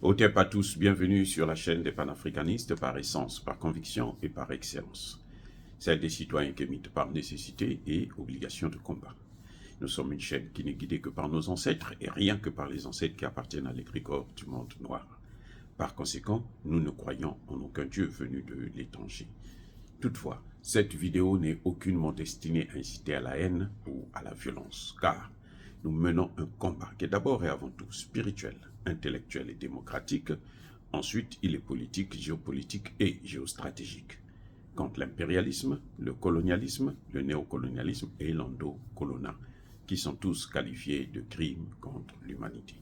Hôtep à tous, bienvenue sur la chaîne des panafricanistes par essence, par conviction et par excellence. Celle des citoyens kémites par nécessité et obligation de combat. Nous sommes une chaîne qui n'est guidée que par nos ancêtres et rien que par les ancêtres qui appartiennent à l'égrégore du monde noir. Par conséquent, nous ne croyons en aucun Dieu venu de l'étranger. Toutefois, cette vidéo n'est aucunement destinée à inciter à la haine ou à la violence, car nous menons un combat qui est d'abord et avant tout spirituel, intellectuel et démocratique. Ensuite, il est politique, géopolitique et géostratégique. Contre l'impérialisme, le colonialisme, le néocolonialisme et l'endocolonat, qui sont tous qualifiés de crimes contre l'humanité.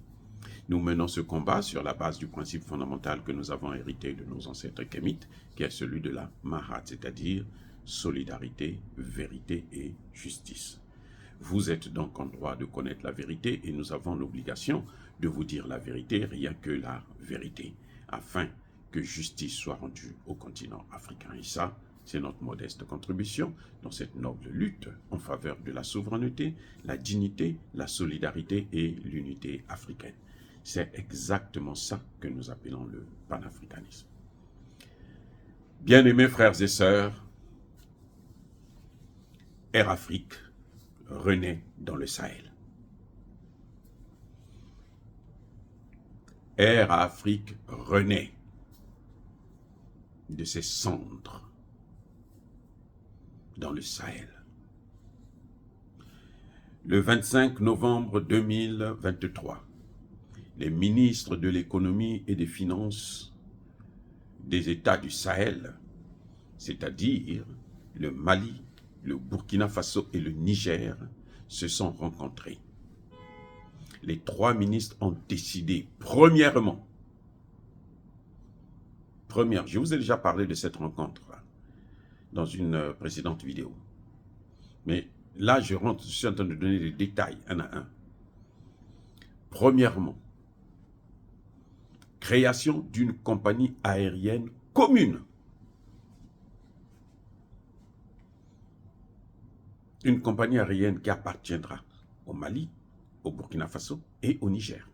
Nous menons ce combat sur la base du principe fondamental que nous avons hérité de nos ancêtres kémites, qui est celui de la Mahat, c'est-à-dire solidarité, vérité et justice. Vous êtes donc en droit de connaître la vérité et nous avons l'obligation de vous dire la vérité, rien que la vérité, afin que justice soit rendue au continent africain. Et ça, c'est notre modeste contribution dans cette noble lutte en faveur de la souveraineté, la dignité, la solidarité et l'unité africaine. C'est exactement ça que nous appelons le panafricanisme. Bien-aimés frères et sœurs, Air Afrique renaît dans le Sahel. Air Afrique renaît de ses cendres dans le Sahel. Le 25 novembre 2023, les ministres de l'économie et des finances des États du Sahel, c'est-à-dire le Mali, le Burkina Faso et le Niger, se sont rencontrés. Les trois ministres ont décidé, premièrement, je vous ai déjà parlé de cette rencontre dans une précédente vidéo, mais là je suis en train de donner des détails un à un. Premièrement, création d'une compagnie aérienne commune. Une compagnie aérienne qui appartiendra au Mali, au Burkina Faso et au Niger.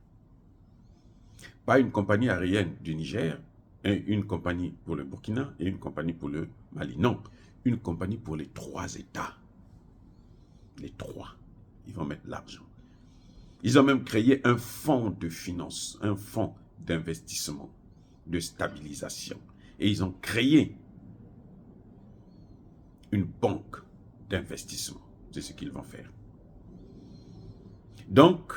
Pas une compagnie aérienne du Niger, une compagnie pour le Burkina et une compagnie pour le Mali. Non, une compagnie pour les trois États. Les trois. Ils vont mettre l'argent. Ils ont même créé un fonds de finance, un fonds d'investissement, de stabilisation. Et ils ont créé une banque d'investissement. C'est ce qu'ils vont faire. Donc,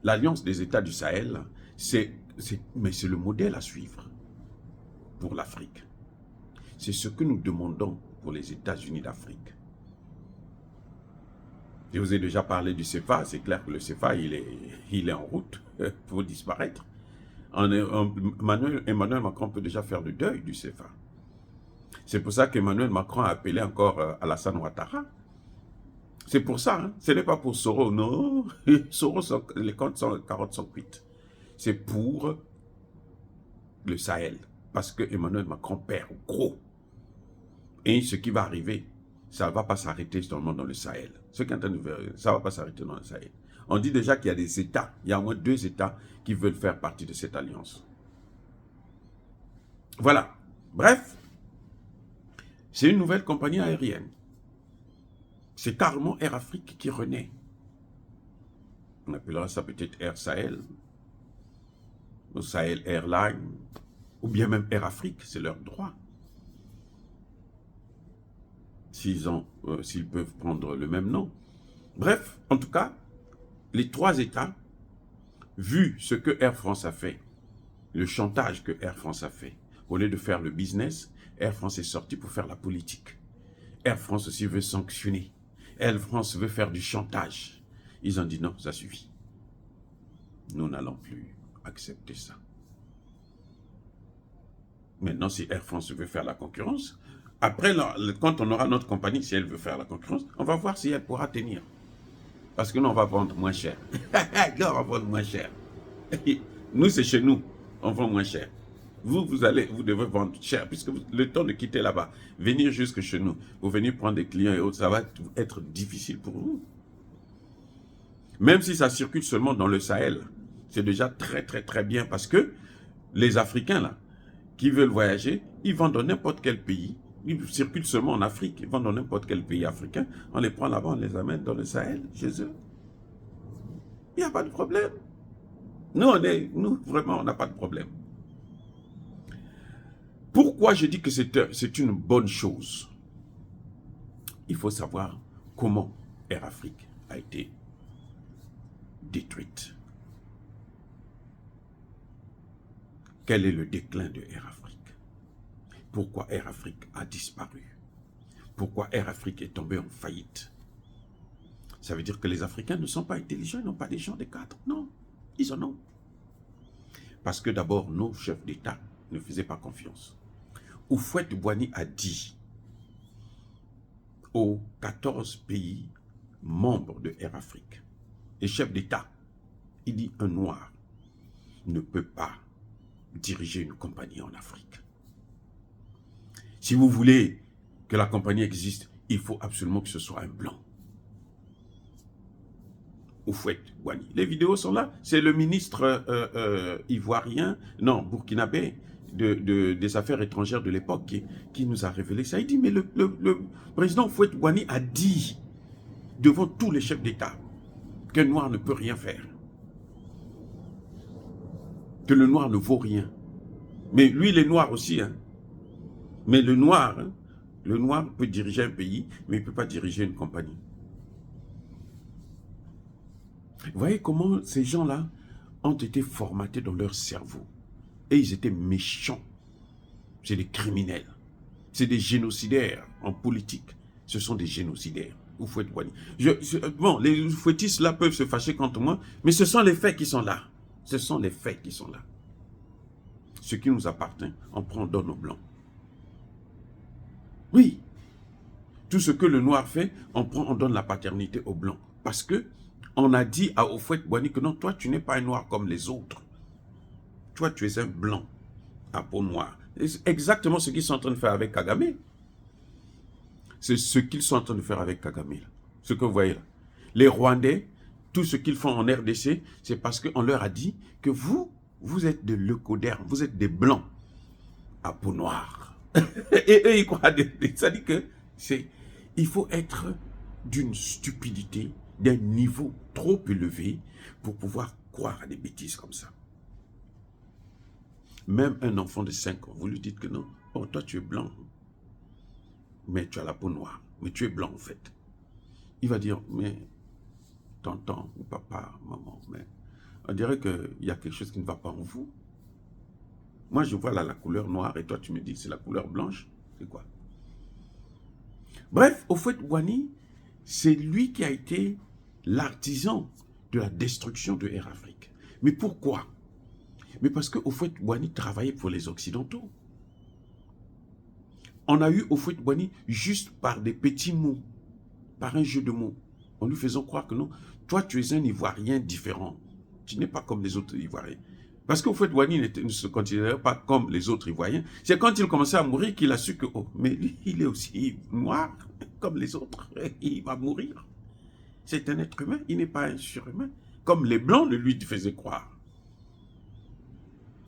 l'Alliance des États du Sahel, c'est le modèle à suivre pour l'Afrique. C'est ce que nous demandons pour les États-Unis d'Afrique. Je vous ai déjà parlé du CFA, c'est clair que le CFA, il est en route pour disparaître. Emmanuel Macron peut déjà faire le deuil du CFA. C'est pour ça qu'Emmanuel Macron a appelé encore Alassane Ouattara. C'est pour ça, hein. Ce n'est pas pour Soros, non. Soros, les comptes sont carottes sont cuites. C'est pour le Sahel, parce que Emmanuel Macron perd gros. Et ce qui va arriver, ça ne va pas s'arrêter seulement dans le Sahel. Ce qui est en train de faire, ça ne va pas s'arrêter dans le Sahel. On dit déjà qu'il y a des États, il y a au moins 2 États qui veulent faire partie de cette alliance. Voilà. Bref, c'est une nouvelle compagnie aérienne. C'est carrément Air Afrique qui renaît. On appellera ça peut-être Air Sahel, ou Sahel Airlines, ou bien même Air Afrique, c'est leur droit. S'ils peuvent prendre le même nom. Bref, en tout cas, les 3 États, vu ce que Air France a fait, le chantage que Air France a fait, au lieu de faire le business, Air France est sorti pour faire la politique. Air France aussi veut sanctionner. Air France veut faire du chantage. Ils ont dit non, ça suffit. Nous n'allons plus accepter ça. Maintenant, si Air France veut faire la concurrence, après, quand on aura notre compagnie, si elle veut faire la concurrence, on va voir si elle pourra tenir. Parce que nous, on va vendre moins cher. Là, on va vendre moins cher. Nous, c'est chez nous. On vend moins cher. Vous devez vendre cher, puisque le temps de quitter là-bas, venir jusque chez nous, pour venir prendre des clients et autres, ça va être difficile pour vous. Même si ça circule seulement dans le Sahel, c'est déjà très très très bien, parce que les Africains, là, qui veulent voyager, ils vont dans n'importe quel pays. Ils circulent seulement en Afrique. Ils vont dans n'importe quel pays africain. On les prend là-bas, on les amène dans le Sahel, chez eux. Il n'y a pas de problème. Nous, vraiment, on n'a pas de problème. Pourquoi je dis que c'est une bonne chose? Il faut savoir comment Air Afrique a été détruite. Quel est le déclin de Air Afrique? Pourquoi Air Afrique a disparu? Pourquoi Air Afrique est tombée en faillite? Ça veut dire que les Africains ne sont pas intelligents, ils n'ont pas des gens de cadre. Non, ils en ont. Parce que d'abord, nos chefs d'État ne faisaient pas confiance. Houphouët-Boigny a dit aux 14 pays membres de Air Afrique, les chefs d'État, il dit un noir ne peut pas diriger une compagnie en Afrique. Si vous voulez que la compagnie existe, il faut absolument que ce soit un blanc. Houphouët-Boigny. Les vidéos sont là. C'est le ministre ivoirien, non, burkinabé, des affaires étrangères de l'époque qui nous a révélé ça. Il dit, mais le président Houphouët-Boigny a dit devant tous les chefs d'État qu'un noir ne peut rien faire. Que le noir ne vaut rien. Mais lui, il est noir aussi. Hein. Mais le noir peut diriger un pays, mais il ne peut pas diriger une compagnie. Vous voyez comment ces gens-là ont été formatés dans leur cerveau. Et ils étaient méchants. C'est des criminels. C'est des génocidaires en politique. Ce sont des génocidaires. Houphouët-Boigny. Bon, les fouettistes là peuvent se fâcher contre moi, mais ce sont les faits qui sont là. Ce sont les faits qui sont là. Ce qui nous appartient, on prend, on donne aux blancs. Oui. Tout ce que le noir fait, on prend, on donne la paternité aux blancs. Parce que on a dit à Houphouët-Boigny que non, toi, tu n'es pas un noir comme les autres. Toi, tu es un blanc à peau noire. C'est exactement ce qu'ils sont en train de faire avec Kagame. C'est ce qu'ils sont en train de faire avec Kagame. Là. Ce que vous voyez là. Les Rwandais, tout ce qu'ils font en RDC, c'est parce qu'on leur a dit que vous êtes de leucodermes, vous êtes des blancs à peau noire. Et eux, ils croient. Ça dit que il faut être d'une stupidité, d'un niveau trop élevé pour pouvoir croire à des bêtises comme ça. Même un enfant de 5 ans, vous lui dites que non, oh toi tu es blanc, mais tu as la peau noire, mais tu es blanc en fait. Il va dire, mais tonton ou papa, maman, mais on dirait qu'il y a quelque chose qui ne va pas en vous. Moi je vois là la couleur noire et toi tu me dis c'est la couleur blanche, c'est quoi? Bref, Houphouët-Boigny, c'est lui qui a été l'artisan de la destruction de Air Afrique. Mais pourquoi? Mais parce que Houphouët-Boigny travaillait pour les Occidentaux. On a eu Houphouët-Boigny juste par des petits mots, par un jeu de mots, en lui faisant croire que non, toi tu es un Ivoirien différent. Tu n'es pas comme les autres Ivoiriens. Parce que Houphouët-Boigny ne se considérait pas comme les autres Ivoiriens. C'est quand il commençait à mourir qu'il a su que, oh, mais lui, il est aussi noir, comme les autres. Il va mourir. C'est un être humain, il n'est pas un surhumain. Comme les Blancs le lui faisaient croire.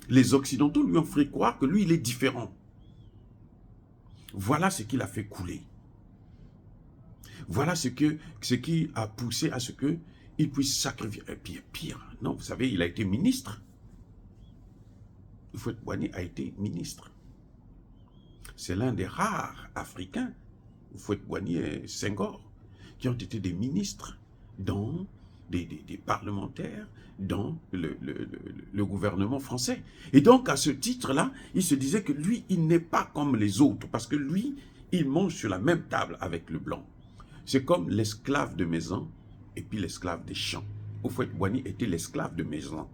Les Occidentaux lui ont fait croire que lui, il est différent. Voilà ce qu'il a fait couler. Voilà ce qui a poussé à ce qu'il puisse sacrifier. Et puis pire, non, vous savez, il a été ministre. Houphouët-Boigny a été ministre. C'est l'un des rares Africains, Houphouët-Boigny et Senghor, qui ont été des ministres dans des parlementaires dans le gouvernement français. Et donc, à ce titre-là, il se disait que lui, il n'est pas comme les autres, parce que lui, il mange sur la même table avec le blanc. C'est comme l'esclave de maison et puis l'esclave des champs. Houphouët-Boigny était l'esclave de maison.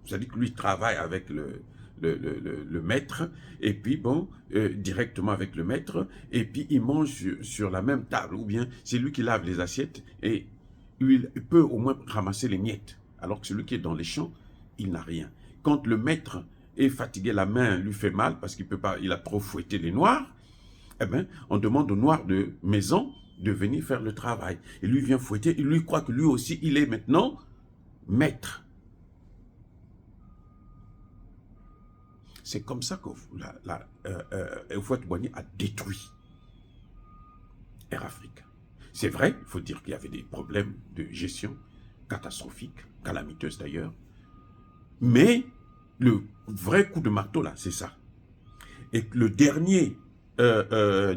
C'est-à-dire que lui travaille avec le maître, et puis bon, directement avec le maître, et puis il mange sur la même table, ou bien c'est lui qui lave les assiettes, et il peut au moins ramasser les miettes, alors que celui qui est dans les champs, il n'a rien. Quand le maître est fatigué, la main lui fait mal, parce qu'il peut pas, il a trop fouetté les noirs, eh bien, on demande aux noirs de maison de venir faire le travail. Et lui vient fouetter, il lui croit que lui aussi, il est maintenant maître. C'est comme ça que Houphouët-Boigny a détruit Air Afrique. C'est vrai, il faut dire qu'il y avait des problèmes de gestion catastrophiques, calamiteuses d'ailleurs, mais le vrai coup de marteau là, c'est ça. Et le dernier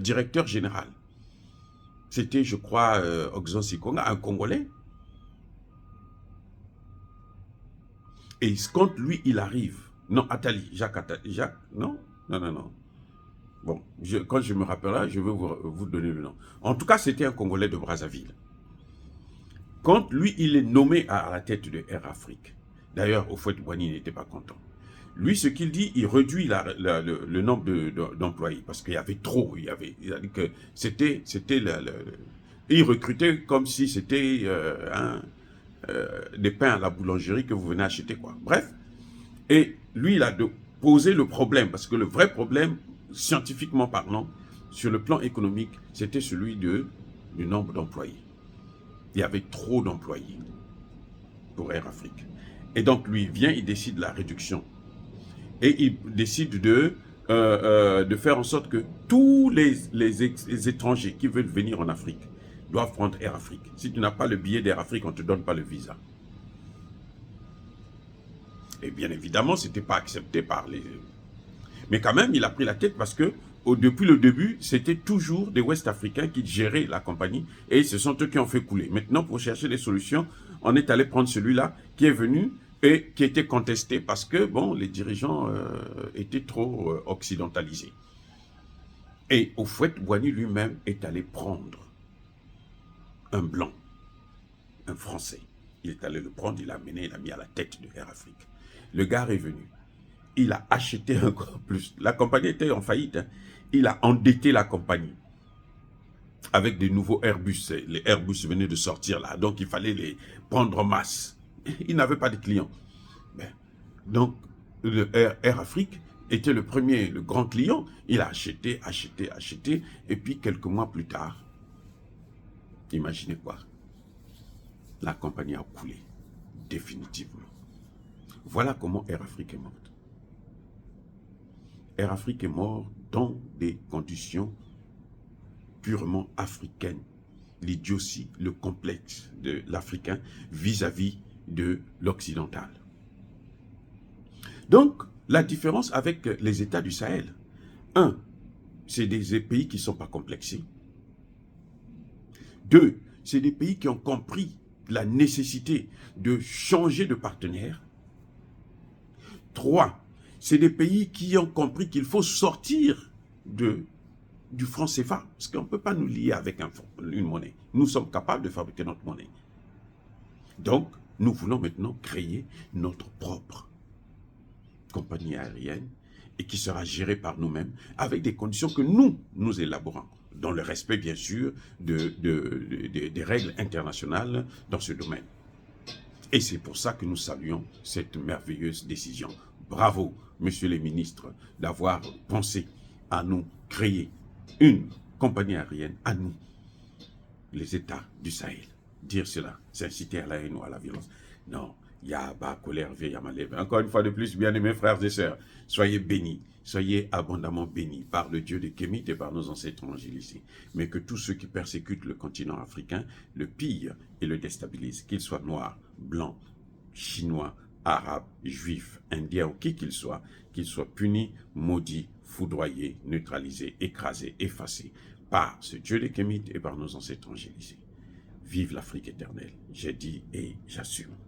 directeur général, c'était, je crois, Oxon Sikonga, un Congolais. Et quand lui, il arrive, non, Attali, Jacques Attali, Jacques, non, non, non, non. Bon, quand je me rappellerai, je vais vous donner le nom. En tout cas, c'était un Congolais de Brazzaville. Quand lui, il est nommé à la tête de Air Afrique, d'ailleurs, Houphouët-Boigny n'était pas content. Lui, ce qu'il dit, il réduit le nombre d'employés, parce qu'il y avait trop, il a dit que c'était, il recrutait comme si c'était des pains à la boulangerie que vous venez acheter, quoi. Bref, et lui, il a posé le problème, parce que le vrai problème, scientifiquement parlant, sur le plan économique, c'était celui du nombre d'employés. Il y avait trop d'employés pour Air Afrique. Et donc, lui, il vient, il décide la réduction. Et il décide de faire en sorte que tous les étrangers qui veulent venir en Afrique doivent prendre Air Afrique. Si tu n'as pas le billet d'Air Afrique, on ne te donne pas le visa. Et bien évidemment, ce n'était pas accepté par les... Mais quand même, il a pris la tête parce que depuis le début, c'était toujours des Ouest-Africains qui géraient la compagnie et ce sont eux qui ont fait couler. Maintenant, pour chercher des solutions, on est allé prendre celui-là qui est venu et qui était contesté parce que, bon, les dirigeants étaient trop occidentalisés. Et Houphouët-Boigny lui-même est allé prendre un blanc, un Français. Il est allé le prendre, il l'a amené, il l'a mis à la tête de Air Afrique. Le gars est venu. Il a acheté encore plus. La compagnie était en faillite. Hein. Il a endetté la compagnie avec des nouveaux Airbus. Les Airbus venaient de sortir là, donc il fallait les prendre en masse. Il n'avait pas de clients. Donc, Air Afrique était le premier, le grand client. Il a acheté, acheté, acheté. Et puis, quelques mois plus tard, imaginez quoi? La compagnie a coulé, définitivement. Voilà comment Air Afrique est morte. Air Afrique est mort dans des conditions purement africaines. L'idiotie, le complexe de l'Africain vis-à-vis de l'Occidental. Donc, la différence avec les États du Sahel, un, c'est des pays qui ne sont pas complexés. Deux, c'est des pays qui ont compris la nécessité de changer de partenaire. Trois, c'est des pays qui ont compris qu'il faut sortir du franc CFA, parce qu'on ne peut pas nous lier avec une monnaie. Nous sommes capables de fabriquer notre monnaie. Donc, nous voulons maintenant créer notre propre compagnie aérienne et qui sera gérée par nous-mêmes avec des conditions que nous élaborons, dans le respect, bien sûr, des règles internationales dans ce domaine. Et c'est pour ça que nous saluons cette merveilleuse décision. Bravo, messieurs les ministres, d'avoir pensé à nous créer une compagnie aérienne, à nous, les États du Sahel. Dire cela, c'est inciter à la haine ou à la violence. Non, Yaba, colère, Yamaleb. Encore une fois de plus, bien-aimés frères et sœurs, soyez bénis, soyez abondamment bénis par le Dieu de Kémit et par nos ancêtres angélisés. Mais que tous ceux qui persécutent le continent africain le pillent et le déstabilisent, qu'ils soient noirs, blancs, chinois, arabes, juifs, indiens ou qui qu'ils soient punis, maudits, foudroyés, neutralisés, écrasés, effacés par ce Dieu de Kémit et par nos ancêtres angélisés. Vive l'Afrique éternelle, j'ai dit et j'assume.